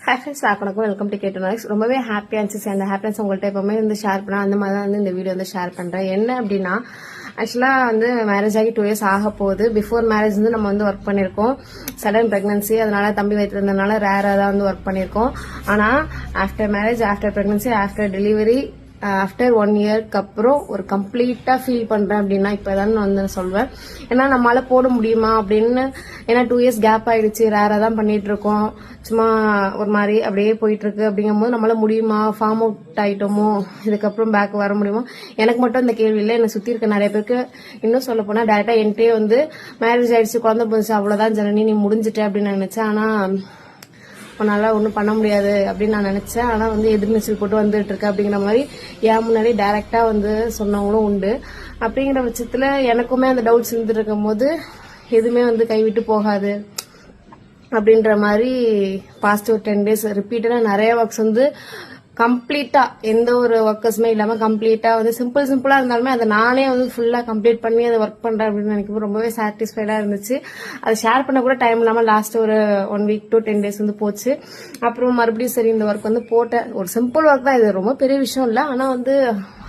Hi friends, வணக்கம். Welcome to கேட்டு noise. ரொம்பவே ஹாப்பியாக இருந்துச்சு. அந்த ஹாப்பினஸ் உங்கள்கிட்ட எப்பவுமே வந்து ஷேர் பண்ணேன். அந்த மாதிரி தான் வந்து இந்த வீடியோ வந்து ஷேர் பண்ணுறேன். என்ன அப்படின்னா, ஆக்சுவலாக வந்து மேரேஜ் ஆகி 2 years ஆக போகுது. பிஃபோர் மேரேஜ் வந்து நம்ம வந்து ஒர்க் பண்ணியிருக்கோம். சடன் ப்ரெக்னன்சி, அதனால தம்பி வைத்திருந்ததுனால ரேராக தான் வந்து ஒர்க் பண்ணியிருக்கோம். ஆனால் after marriage, after pregnancy, after delivery, after 1 yearக்கு அப்புறம் ஒரு கம்ப்ளீட்டா ஃபீல் பண்றேன் அப்படின்னா இப்பதான் நான் வந்து சொல்வேன். ஏன்னா நம்மளால போட முடியுமா அப்படின்னு. ஏன்னா 2 years கேப் ஆயிடுச்சு, ரேரா தான் பண்ணிட்டு இருக்கோம். சும்மா ஒரு மாதிரி அப்படியே போயிட்டு இருக்கு. அப்படிங்கும்போது நம்மளால முடியுமா, ஃபார்ம் அவுட் ஆயிட்டோமோ, இதுக்கப்புறம் பேக் வர முடியுமோ. எனக்கு மட்டும் இந்த கேள்வி இல்லை, என்னை சுத்தி இருக்க நிறைய பேருக்கு. இன்னும் சொல்ல போனா டேரக்டா என்கிட்டயே வந்து மேரேஜ் ஆயிடுச்சு, குழந்தை போச்சு, அவ்வளவுதான் ஜனனி, நீ முடிஞ்சிட்ட அப்படின்னு நினைச்சேன். ஆனா உன்னால ஒன்றும் பண்ண முடியாது அப்படின்னு நான் நினைச்சேன். ஆனால் வந்து எதிர்நீச்சல் போட்டு வந்துட்டு இருக்கு அப்படிங்கிற மாதிரி ஏன் முன்னாடி டைரக்டா வந்து சொன்னவங்களும் உண்டு. அப்படிங்கிற பட்சத்துல எனக்குமே அந்த டவுட்ஸ் இருந்துட்டு இருக்கும் போது எதுவுமே வந்து கைவிட்டு போகாது அப்படின்ற மாதிரி பாஸ்ட் ஒரு 10 days ரிப்பீட்டடா நிறைய ஒர்க்ஸ் வந்து கம்ப்ளீட்டா எந்த ஒரு ஒர்க்கர்ஸுமே இல்லாம கம்ப்ளீட்டா வந்து சிம்பிளா இருந்தாலுமே அதை நானே வந்து ஃபுல்லா கம்ப்ளீட் பண்ணி அதை ஒர்க் பண்றேன் அப்படின்னு நினைக்கும் ரொம்பவே சாட்டிஸ்ஃபைடா இருந்துச்சு. அதை ஷேர் பண்ண கூட டைம் இல்லாம லாஸ்ட் ஒரு 1 week to 10 days வந்து போச்சு. அப்புறம் மறுபடியும் சரி இந்த ஒர்க் வந்து போட்டேன். ஒரு சிம்பிள் ஒர்க் தான், இது ரொம்ப பெரிய விஷயம் இல்லை. ஆனா வந்து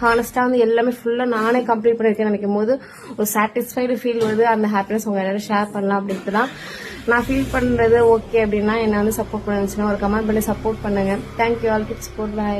ஹானஸ்டா வந்து எல்லாமே ஃபுல்லா நானே கம்ப்ளீட் பண்ணிருக்கேன் நினைக்கும் போது ஒரு சாட்டிஸ்ஃபைடு ஃபீல் வருது. அந்த ஹாப்பினஸ் உங்க எல்லாரும் ஷேர் பண்ணலாம் அப்படின்ட்டு தான் நான் ஃபீல் பண்றது. ஓகே அப்படின்னா என்ன வந்து சப்போர்ட் பண்ணுச்சுன்னா ஒரு கமெண்ட் பண்ணி சப்போர்ட் பண்ணுங்க. Thank you all. Kids support. பாய்.